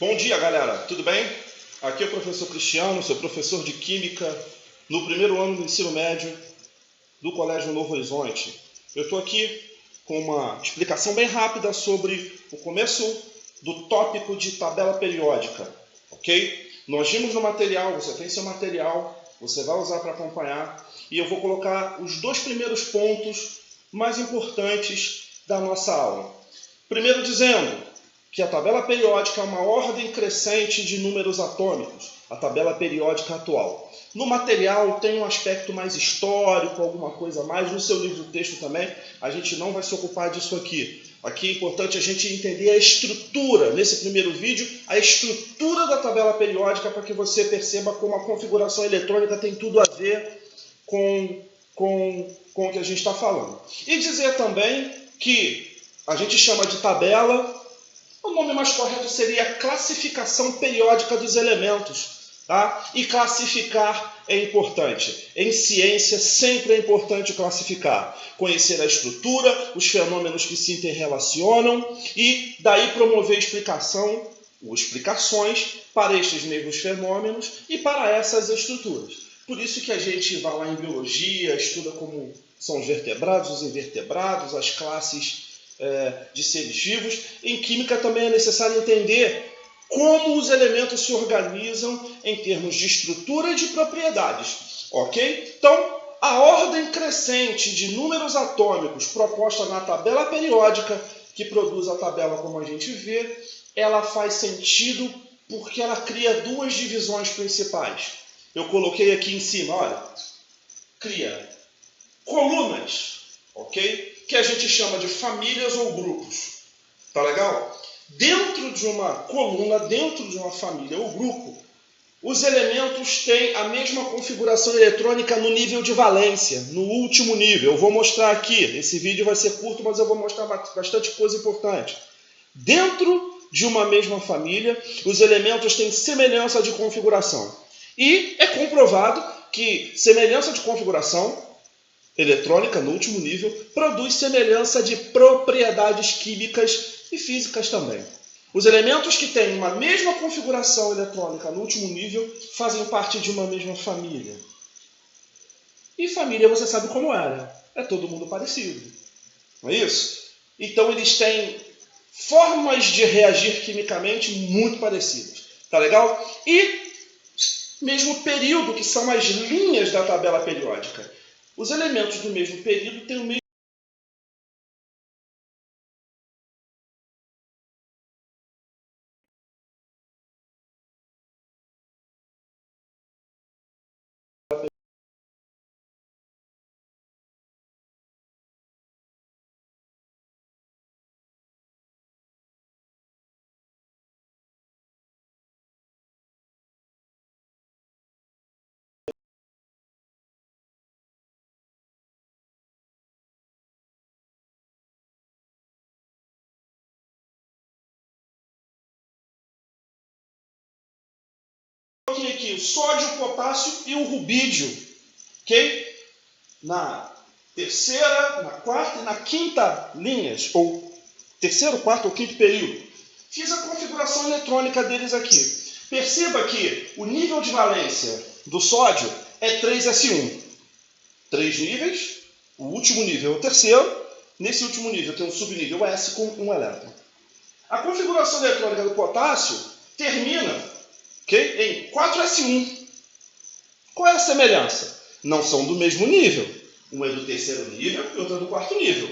Bom dia, galera, tudo bem? Aqui é o professor Cristiano, sou professor de Química no primeiro ano do ensino médio do Colégio Novo Horizonte. Eu estou aqui com uma explicação bem rápida sobre o começo do tópico de tabela periódica, ok? Nós vimos no material, você tem seu material, você vai usar para acompanhar, e eu vou colocar os dois primeiros pontos mais importantes da nossa aula. Primeiro dizendo que a tabela periódica é uma ordem crescente de números atômicos, a tabela periódica atual. No material tem um aspecto mais histórico, alguma coisa a mais. No seu livro texto também, a gente não vai se ocupar disso aqui. Aqui é importante a gente entender a estrutura, nesse primeiro vídeo, a estrutura da tabela periódica para que você perceba como a configuração eletrônica tem tudo a ver com o que a gente está falando. E dizer também que a gente chama de tabela. O nome mais correto seria classificação periódica dos elementos. Tá? E classificar é importante. Em ciência sempre é importante classificar. Conhecer a estrutura, os fenômenos que se interrelacionam e daí promover explicação ou explicações para estes mesmos fenômenos e para essas estruturas. Por isso que a gente vai lá em biologia, estuda como são os vertebrados, os invertebrados, as classes de seres vivos. Em química também é necessário entender como os elementos se organizam em termos de estrutura e de propriedades, ok? Então, a ordem crescente de números atômicos proposta na tabela periódica, que produz a tabela como a gente vê, ela faz sentido porque ela cria duas divisões principais. Eu coloquei aqui em cima, olha, cria colunas, ok? Que a gente chama de famílias ou grupos. Tá legal? Dentro de uma coluna, dentro de uma família ou grupo, os elementos têm a mesma configuração eletrônica no nível de valência, no último nível. Eu vou mostrar aqui, esse vídeo vai ser curto, mas eu vou mostrar bastante coisa importante. Dentro de uma mesma família, os elementos têm semelhança de configuração. E é comprovado que semelhança de configuração eletrônica, no último nível, produz semelhança de propriedades químicas e físicas também. Os elementos que têm uma mesma configuração eletrônica no último nível fazem parte de uma mesma família. E família você sabe como era. É todo mundo parecido. Não é isso? Então eles têm formas de reagir quimicamente muito parecidas. Tá legal? E mesmo período, que são as linhas da tabela periódica. Os elementos do mesmo período têm o mesmo aqui o sódio, o potássio e o rubídio, ok? Na terceira, na quarta e na quinta linhas, ou terceiro, quarto ou quinto período. Fiz a configuração eletrônica deles aqui. Perceba que o nível de valência do sódio é 3s1. 3 níveis, o último nível é o terceiro. Nesse último nível tem um subnível S com um elétron. A configuração eletrônica do potássio termina, okay, em 4s1. Qual é a semelhança? Não são do mesmo nível. Um é do terceiro nível e outro é do quarto nível.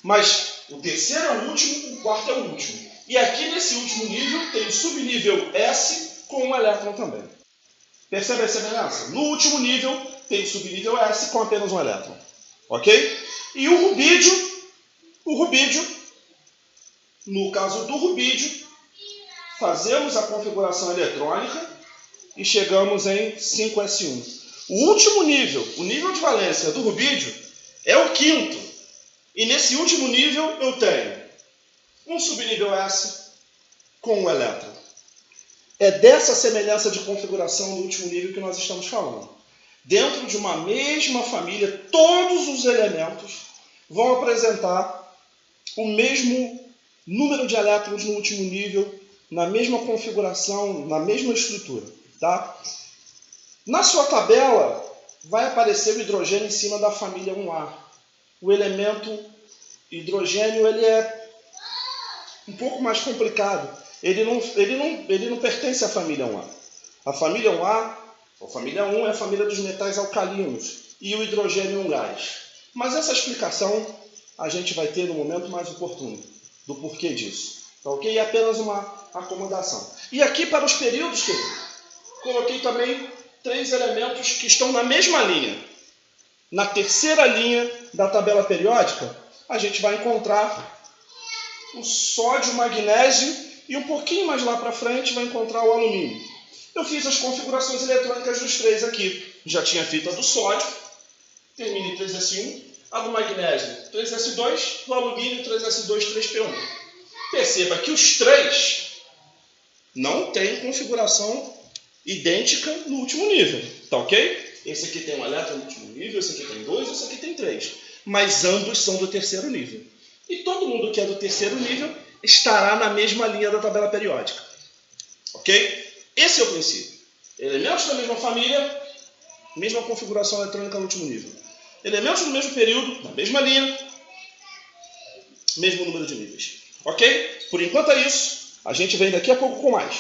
Mas o terceiro é o último, o quarto é o último. E aqui nesse último nível tem o subnível S com um elétron também. Percebe a semelhança? No último nível tem o subnível S com apenas um elétron. Ok? E o rubídio, no caso do rubídio, fazemos a configuração eletrônica e chegamos em 5s1. O último nível, o nível de valência do rubídio, é o quinto. E nesse último nível eu tenho um subnível S com um elétron. É dessa semelhança de configuração do último nível que nós estamos falando. Dentro de uma mesma família, todos os elementos vão apresentar o mesmo número de elétrons no último nível na mesma configuração, na mesma estrutura, tá? Na sua tabela vai aparecer o hidrogênio em cima da família 1A. O elemento hidrogênio ele é um pouco mais complicado. Ele não pertence à família 1A. A família 1A, a família 1 é a família dos metais alcalinos e o hidrogênio é um gás. Mas essa explicação a gente vai ter no momento mais oportuno do porquê disso. Tá ok? É apenas uma acomodação. E aqui para os períodos, querido, coloquei também 3 elementos que estão na mesma linha. Na terceira linha da tabela periódica, a gente vai encontrar o sódio, o magnésio e um pouquinho mais lá para frente vai encontrar o alumínio. Eu fiz as configurações eletrônicas dos 3 aqui. Já tinha feito a do sódio, termina em 3s1, a do magnésio 3s2, do alumínio 3s2, 3p1. Perceba que os 3 não têm configuração idêntica no último nível, tá ok? Esse aqui tem um elétron no último nível, esse aqui tem 2, esse aqui tem 3. Mas ambos são do terceiro nível. E todo mundo que é do terceiro nível estará na mesma linha da tabela periódica. Ok? Esse é o princípio. Elementos da mesma família, mesma configuração eletrônica no último nível. Elementos do mesmo período, na mesma linha, mesmo número de níveis. Ok? Por enquanto é isso. A gente vem daqui a pouco com mais.